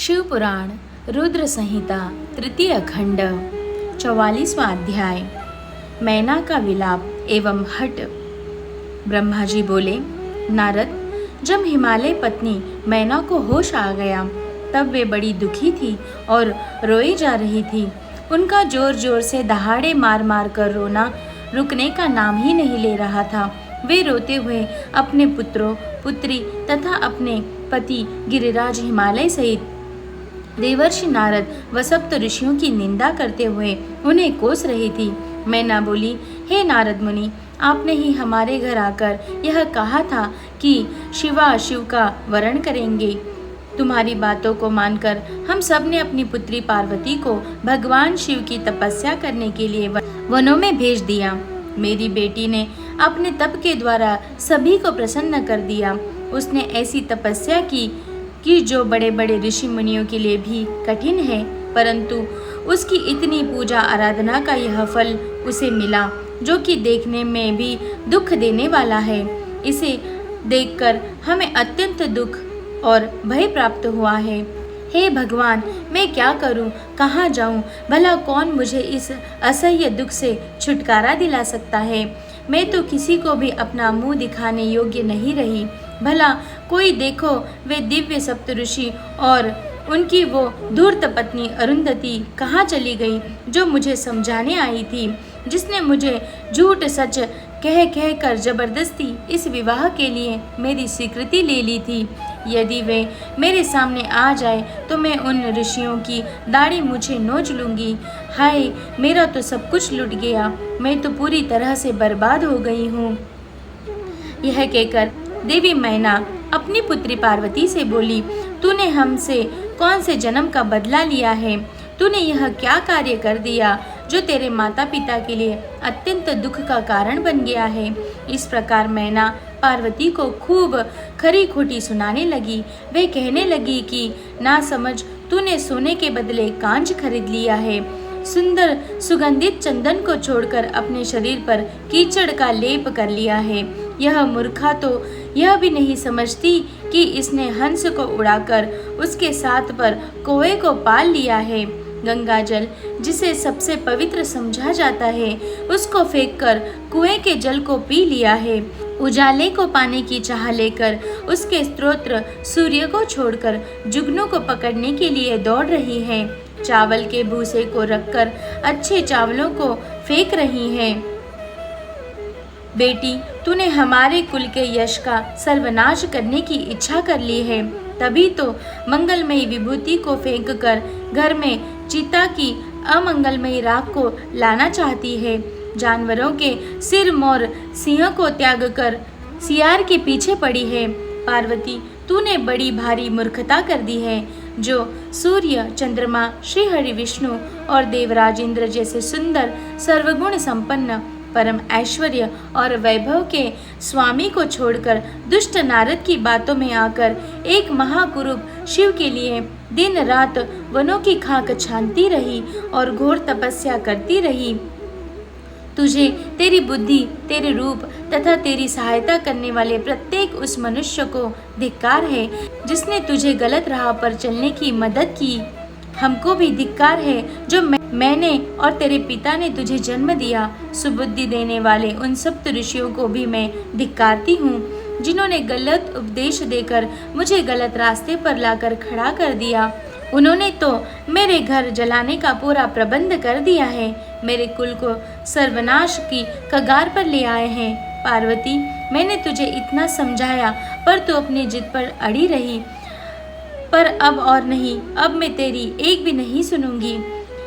शिव पुराण रुद्र संहिता तृतीय खंड 44वां अध्याय मैना का विलाप एवं हट। ब्रह्मा जी बोले, नारद, जब हिमालय पत्नी मैना को होश आ गया तब वे बड़ी दुखी थी और रोई जा रही थी। उनका जोर जोर से दहाड़े मार मार कर रोना रुकने का नाम ही नहीं ले रहा था। वे रोते हुए अपने पुत्रों, पुत्री तथा अपने पति गिरिराज हिमालय सहित देवर्षि नारद व सप्त ऋषियों की निंदा करते हुए उन्हें कोस रही थी। मैना बोली, हे नारद मुनि, आपने ही हमारे घर आकर यह कहा था कि शिवा शिव का वरण करेंगे। तुम्हारी बातों को मानकर हम सब ने अपनी पुत्री पार्वती को भगवान शिव की तपस्या करने के लिए वनों में भेज दिया। मेरी बेटी ने अपने तप के द्वारा सभी को प्रसन्न कर दिया। उसने ऐसी तपस्या की कि जो बड़े बड़े ऋषि मुनियों के लिए भी कठिन है, परंतु उसकी इतनी पूजा आराधना का यह फल उसे मिला जो कि देखने में भी दुख देने वाला है। इसे देखकर हमें अत्यंत दुख और भय प्राप्त हुआ है। हे भगवान, मैं क्या करूं, कहाँ जाऊं? भला कौन मुझे इस असह्य दुख से छुटकारा दिला सकता है? मैं तो किसी को भी अपना मुंह दिखाने योग्य नहीं रही। भला कोई देखो, वे दिव्य सप्तऋषि और उनकी वो धूर्त पत्नी अरुंधति कहाँ चली गई जो मुझे समझाने आई थी, जिसने मुझे झूठ सच कह कह कर जबरदस्ती इस विवाह के लिए मेरी स्वीकृति ले ली थी। यदि वे मेरे सामने आ जाए तो मैं उन ऋषियों की दाढ़ी मुझे नोच लूंगी। हाय, मेरा तो सब कुछ लुट गया, मैं तो पूरी तरह से बर्बाद हो गई हूँ। यह कहकर देवी मैना अपनी पुत्री पार्वती से बोली, तूने हमसे कौन से जन्म का बदला लिया है? तूने यह क्या कार्य कर दिया जो तेरे माता पिता के लिए अत्यंत दुख का कारण बन गया है? इस प्रकार मैना पार्वती को खूब खरी खोटी सुनाने लगी। वे कहने लगी कि ना समझ, तूने सोने के बदले कांच खरीद लिया है। सुंदर सुगंधित चंदन को छोड़कर अपने शरीर पर कीचड़ का लेप कर लिया है। यह मूर्खा तो यह भी नहीं समझती कि इसने हंस को उड़ाकर उसके साथ पर कौवे को पाल लिया है। गंगा जल, जिसे सबसे पवित्र समझा जाता है, उसको फेंककर कुएं के जल को पी लिया है। उजाले को पाने की चाह लेकर उसके स्त्रोत्र सूर्य को छोड़कर जुगनू को पकड़ने के लिए दौड़ रही है। चावल के भूसे को रखकर अच्छे चावलों को फेंक रही है। बेटी, तूने हमारे कुल के यश का सर्वनाश करने की इच्छा कर ली है, तभी तो मंगलमयी विभूति को फेंककर घर में चिता की अमंगलमयी राख को लाना चाहती है। जानवरों के सिर मोर सिंह को त्याग कर सियार के पीछे पड़ी है। पार्वती, तूने बड़ी भारी मूर्खता कर दी है। जो सूर्य, चंद्रमा, श्री हरि विष्णु और देवराज इंद्र जैसे सुंदर सर्वगुण संपन्न परम ऐश्वर्य और वैभव के स्वामी को छोड़कर दुष्ट नारद की बातों में आकर एक महाकुरूप शिव के लिए दिन रात वनों की खाक छानती रही और घोर तपस्या करती रही। तुझे, तेरी बुद्धि, तेरे रूप तथा तेरी सहायता करने वाले प्रत्येक उस मनुष्य को धिक्कार है जिसने तुझे गलत राह पर चलने की मदद की। हमको भी धिक्कार है जो मैंने और तेरे पिता ने तुझे जन्म दिया। सुबुद्धि देने वाले उन सप्त ऋषियों को भी मैं धिक्कारती हूँ, जिन्होंने गलत उपदेश देकर मुझे गलत रास्ते पर लाकर खड़ा कर दिया। उन्होंने तो मेरे घर जलाने का पूरा प्रबंध कर दिया है, मेरे कुल को सर्वनाश की कगार पर ले आए हैं। पार्वती, मैंने तुझे इतना समझाया पर तू अपनी जिद पर अड़ी रही। पर अब और नहीं, अब मैं तेरी एक भी नहीं सुनूंगी।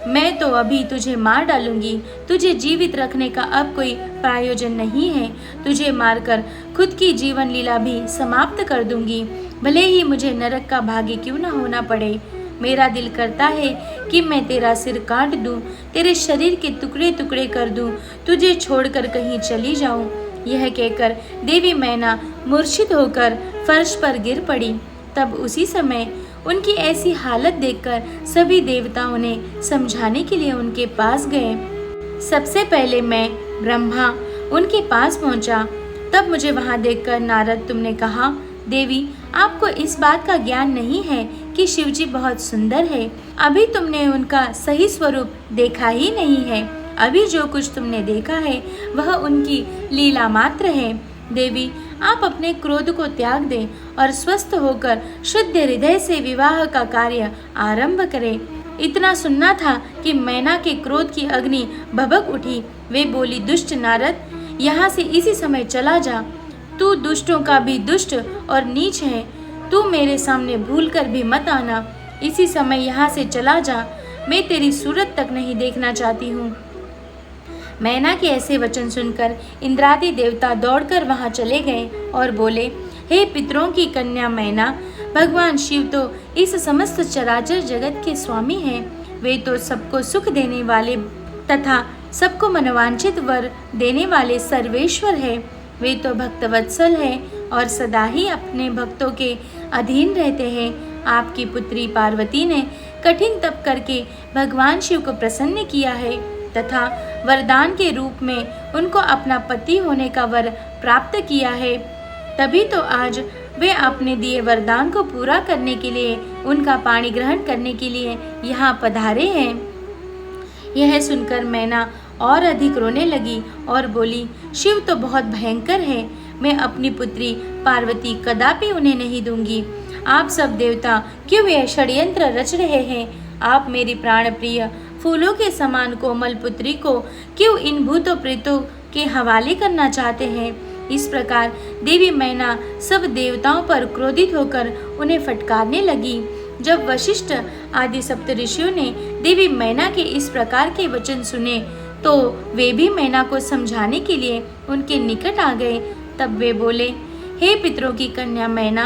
मैं तो अभी तुझे मार डालूंगी। तुझे जीवित रखने का अब कोई प्रयोजन नहीं है। तुझे मारकर खुद की जीवन लीला भी समाप्त कर दूंगी, भले ही मुझे नरक का भागी क्यों न होना पड़े। मेरा दिल करता है कि मैं तेरा सिर काट दूं, तेरे शरीर के टुकड़े टुकड़े कर दूं, तुझे छोड़कर कहीं चली जाऊं। यह कहकर देवी मैना मूर्छित होकर फर्श पर गिर पड़ी। तब उसी समय उनकी ऐसी हालत देखकर सभी देवताओं ने समझाने के लिए उनके पास गए। सबसे पहले मैं ब्रह्मा उनके पास पहुंचा। तब मुझे वहां देखकर नारद, तुमने कहा, देवी, आपको इस बात का ज्ञान नहीं है कि शिवजी बहुत सुंदर है। अभी तुमने उनका सही स्वरूप देखा ही नहीं है। अभी जो कुछ तुमने देखा है वह उनकी लीला मात्र है। देवी, आप अपने क्रोध को त्याग दें और स्वस्थ होकर शुद्ध हृदय से विवाह का कार्य आरंभ करें। इतना सुनना था कि मैना के क्रोध की अग्नि भभक उठी। वे बोली, दुष्ट नारद, यहाँ से इसी समय चला जा। तू दुष्टों का भी दुष्ट और नीच है। तू मेरे सामने भूलकर भी मत आना। इसी समय यहाँ से चला जा। मैं तेरी सूरत तक नहीं देखना चाहती हूँ। मैना के ऐसे वचन सुनकर इंद्रादि देवता दौड़कर वहां चले गए और बोले, हे पितरों की कन्या मैना, भगवान शिव तो इस समस्त चराचर जगत के स्वामी हैं। वे तो सबको सुख देने वाले तथा सबको मनोवांछित वर देने वाले सर्वेश्वर है। वे तो भक्तवत्सल है और सदा ही अपने भक्तों के अधीन रहते हैं। आपकी पुत्री पार्वती ने कठिन तप करके भगवान शिव को प्रसन्न किया है तथा वरदान के रूप में उनको अपना पति होने का वर प्राप्त किया है। तभी तो आज वे अपने दिए वरदान को पूरा करने के लिए उनका पाणी ग्रहण करने के लिए यहाँ पधारे हैं। यह सुनकर मैना और अधिक रोने लगी और बोली, शिव तो बहुत भयंकर है। मैं अपनी पुत्री पार्वती कदापि उन्हें नहीं दूंगी। आप सब देवता क्यों यह षड्यंत्र रच रहे हैं? आप मेरी प्राण प्रिय फूलों के समान कोमल पुत्री को क्यों इन भूतों प्रेतों के हवाले करना चाहते हैं? इस प्रकार देवी मैना सब देवताओं पर क्रोधित होकर उन्हें फटकारने लगी। जब वशिष्ठ आदि सप्त ऋषियों ने देवी मैना के इस प्रकार के वचन सुने तो वे भी मैना को समझाने के लिए उनके निकट आ गए। तब वे बोले, हे पितरों की कन्या मैना,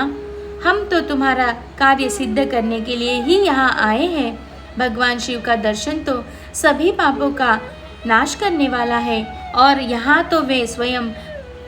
हम तो तुम्हारा कार्य सिद्ध करने के लिए ही यहाँ आए हैं। भगवान शिव का दर्शन तो सभी पापों का नाश करने वाला है और यहाँ तो वे स्वयं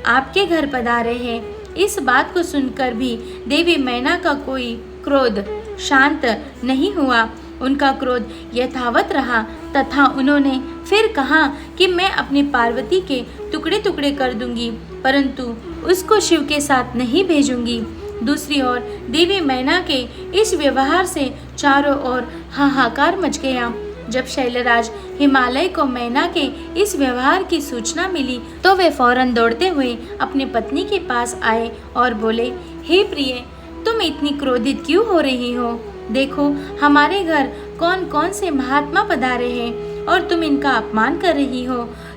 आपके घर पधारे हैं। इस बात को सुनकर भी देवी मैना का कोई क्रोध शांत नहीं हुआ। उनका क्रोध यथावत रहा तथा उन्होंने फिर कहा कि मैं अपनी पार्वती के टुकड़े टुकड़े कर दूंगी, परंतु उसको शिव के साथ नहीं भेजूंगी। दूसरी ओर देवी मैना के इस व्यवहार से चारों ओर हाहाकार मच गया। जब शैलराज हिमालय को मैना के इस व्यवहार की सूचना मिली तो वे फौरन दौड़ते हुए अपनी पत्नी के पास आए और बोले, हे प्रिय, तुम इतनी क्रोधित क्यों हो रही हो? देखो, हमारे घर कौन कौन से महात्मा पधारे हैं और तुम इनका अपमान कर रही हो।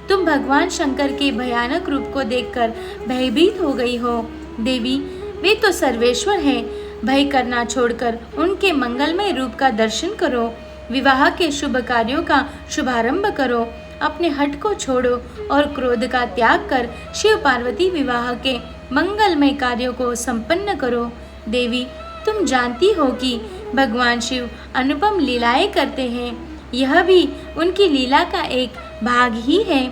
तुम भगवान शंकर के भयानक रूप को देखकर भयभीत हो गई हो। देवी, वे तो सर्वेश्वर हैं। भय करना छोड़कर उनके मंगलमय रूप का दर्शन करो। विवाह के शुभ कार्यों का शुभारंभ करो। अपने हठ को छोड़ो और क्रोध का त्याग कर शिव पार्वती विवाह के मंगलमय कार्यों को संपन्न करो। देवी, तुम जानती हो कि भगवान शिव अनुपम लीलाएं करते हैं। यह भी उनकी लीला का एक भाग ही है।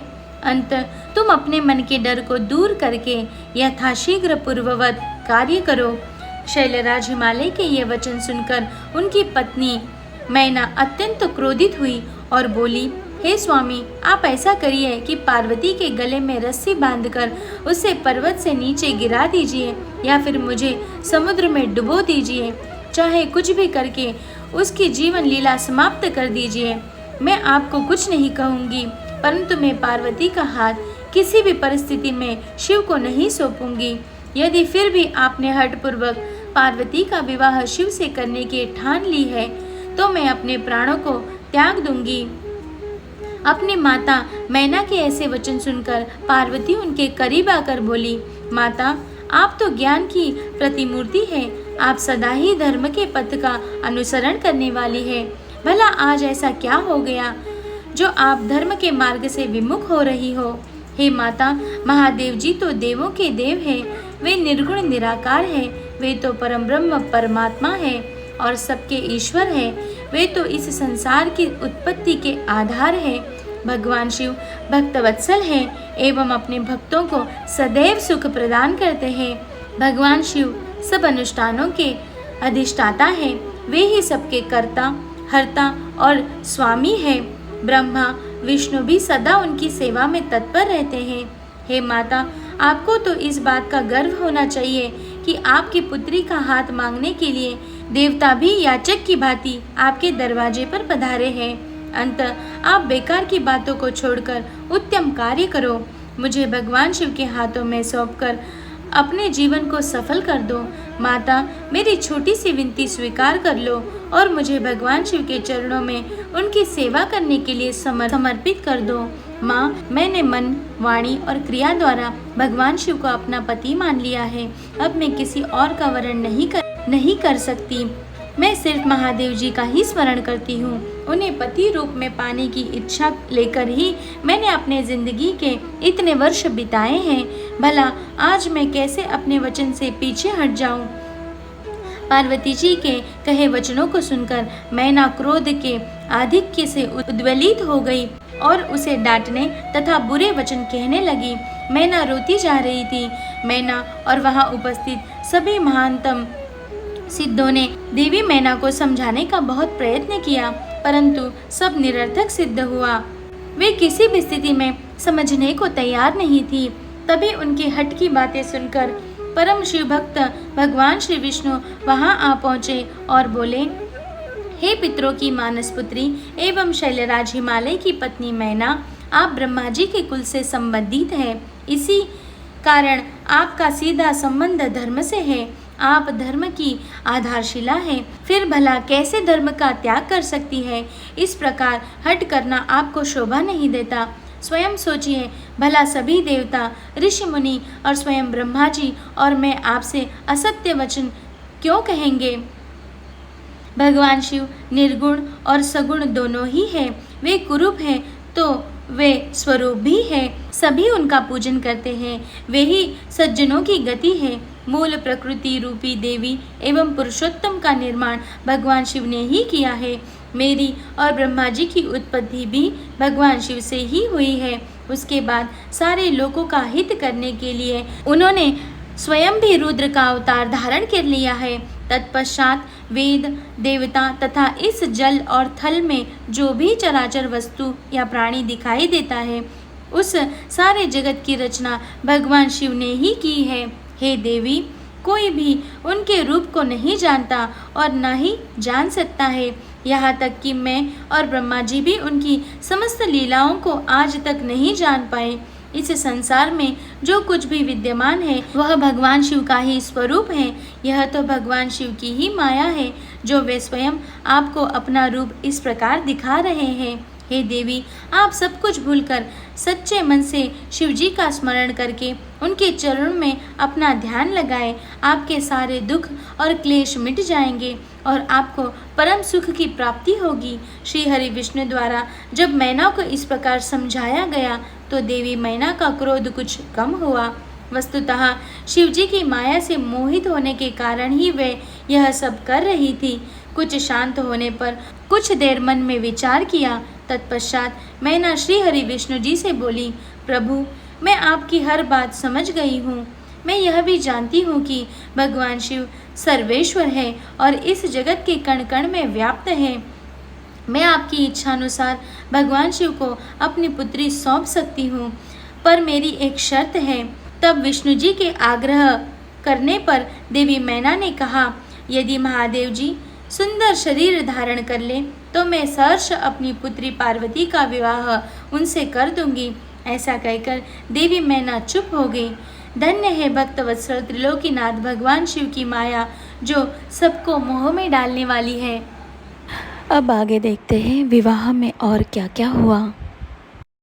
अंत तुम अपने मन के डर को दूर करके यथाशीघ्र पूर्ववत कार्य करो। शैलराज हिमालय के ये वचन सुनकर उनकी पत्नी मैना अत्यंत क्रोधित हुई और बोली, हे स्वामी, आप ऐसा करिए कि पार्वती के गले में रस्सी बांधकर उसे पर्वत से नीचे गिरा दीजिए या फिर मुझे समुद्र में डुबो दीजिए। चाहे कुछ भी करके उसकी जीवन लीला समाप्त कर दीजिए। मैं आपको कुछ नहीं कहूँगी, परंतु मैं पार्वती का हाथ किसी भी परिस्थिति में शिव को नहीं सौंपूंगी। यदि फिर भी आपने हठपूर्वक पार्वती का विवाह शिव से करने की ठान ली है तो मैं अपने प्राणों को त्याग दूंगी। अपनी माता मैना के ऐसे वचन सुनकर पार्वती उनके करीब आकर बोली, माता, आप तो ज्ञान की प्रतिमूर्ति है। आप सदा ही धर्म के पथ का अनुसरण करने वाली है। भला आज ऐसा क्या हो गया जो आप धर्म के मार्ग से विमुख हो रही हो? हे माता, महादेव जी तो देवों के देव हैं। वे निर्गुण निराकार हैं। वे तो परम ब्रह्म परमात्मा है और सबके ईश्वर है। वे तो इस संसार की उत्पत्ति के आधार है। भगवान शिव भक्तवत्सल हैं एवं अपने भक्तों को सदैव सुख प्रदान करते हैं। भगवान शिव सब अनुष्ठानों के अधिष्ठाता हैं। वे ही सबके कर्ता, हर्ता और स्वामी हैं। ब्रह्मा विष्णु भी सदा उनकी सेवा में तत्पर रहते हैं। हे माता, आपको तो इस बात का गर्व होना चाहिए कि आपकी पुत्री का हाथ मांगने के लिए देवता भी याचक की भांति आपके दरवाजे पर पधारे हैं। अंत आप बेकार की बातों को छोड़कर उत्तम कार्य करो। मुझे भगवान शिव के हाथों में सौंपकर अपने जीवन को सफल कर दो। माता, मेरी छोटी सी विनती स्वीकार कर लो और मुझे भगवान शिव के चरणों में उनकी सेवा करने के लिए समर्पित कर दो। माँ, मैंने मन, वाणी और क्रिया द्वारा भगवान शिव को अपना पति मान लिया है। अब मैं किसी और का वरण नहीं कर सकती। मैं सिर्फ महादेव जी का ही स्मरण करती हूँ। उन्हें पति रूप में पाने की इच्छा लेकर ही मैंने अपने जिंदगी के इतने वर्ष बिताए हैं। भला आज मैं कैसे अपने वचन से पीछे हट जाऊं? पार्वती जी के कहे वचनों को सुनकर मैना क्रोध के आधिक्य से उद्वेलित हो गई और उसे डांटने तथा बुरे वचन कहने लगी। मैना रोती जा रही थी। मैना और वहां उपस्थित सभी महानतम सिद्धों ने देवी मैना को समझाने का बहुत प्रयत्न किया, परंतु सब निरर्थक सिद्ध हुआ। वे किसी भी स्थिति में समझने को तैयार नहीं थी। तभी उनकी हट की बातें सुनकर परम शिव भक्त भगवान श्री विष्णु वहां आ पहुंचे और बोले, हे पितरों की मानस पुत्री एवं शैलराज हिमालय की पत्नी मैना, आप ब्रह्मा जी के कुल से संबंधित है। इसी कारण आपका सीधा संबंध धर्म से है। आप धर्म की आधारशिला हैं। फिर भला कैसे धर्म का त्याग कर सकती है? इस प्रकार हट करना आपको शोभा नहीं देता। स्वयं सोचिए, भला सभी देवता, ऋषि मुनि और स्वयं ब्रह्मा जी और मैं आपसे असत्य वचन क्यों कहेंगे? भगवान शिव निर्गुण और सगुण दोनों ही है। वे कुरूप हैं तो वे स्वरूप भी है। सभी उनका पूजन करते हैं। वे ही सज्जनों की गति है। मूल प्रकृति रूपी देवी एवं पुरुषोत्तम का निर्माण भगवान शिव ने ही किया है। मेरी और ब्रह्मा जी की उत्पत्ति भी भगवान शिव से ही हुई है। उसके बाद सारे लोगों का हित करने के लिए उन्होंने स्वयं भी रुद्र का अवतार धारण कर लिया है। तत्पश्चात वेद, देवता तथा इस जल और थल में जो भी चराचर वस्तु या प्राणी दिखाई देता है, उस सारे जगत की रचना भगवान शिव ने ही की है। हे देवी, कोई भी उनके रूप को नहीं जानता और न ही जान सकता है। यहाँ तक कि मैं और ब्रह्मा जी भी उनकी समस्त लीलाओं को आज तक नहीं जान पाए। इस संसार में जो कुछ भी विद्यमान है वह भगवान शिव का ही स्वरूप है। यह तो भगवान शिव की ही माया है जो वे स्वयं आपको अपना रूप इस प्रकार दिखा रहे हैं। हे देवी, आप सब कुछ भूलकर सच्चे मन से शिव जी का स्मरण करके उनके चरणों में अपना ध्यान लगाएं। आपके सारे दुख और क्लेश मिट जाएंगे और आपको परम सुख की प्राप्ति होगी। श्री हरि विष्णु द्वारा जब मैना को इस प्रकार समझाया गया तो देवी मैना का क्रोध कुछ कम हुआ। वस्तुतः शिव जी की माया से मोहित होने के कारण ही वे यह सब कर रही थी। कुछ शांत होने पर कुछ देर मन में विचार किया। तत्पश्चात मैना श्री हरि विष्णु जी से बोली, प्रभु, मैं आपकी हर बात समझ गई हूँ। मैं यह भी जानती हूँ कि भगवान शिव सर्वेश्वर है और इस जगत के कण कण में व्याप्त है। मैं आपकी इच्छा अनुसार भगवान शिव को अपनी पुत्री सौंप सकती हूँ, पर मेरी एक शर्त है। तब विष्णु जी के आग्रह करने पर देवी मैना ने कहा, यदि महादेव जी सुंदर शरीर धारण कर ले तो मैं सहर्ष अपनी पुत्री पार्वती का विवाह उनसे कर दूंगी। ऐसा कहकर देवी मैना चुप हो गई। धन्य है भक्त वत्सल त्रिलोकीनाथ भगवान शिव की माया जो सबको मोह में डालने वाली है। अब आगे देखते हैं विवाह में और क्या क्या हुआ।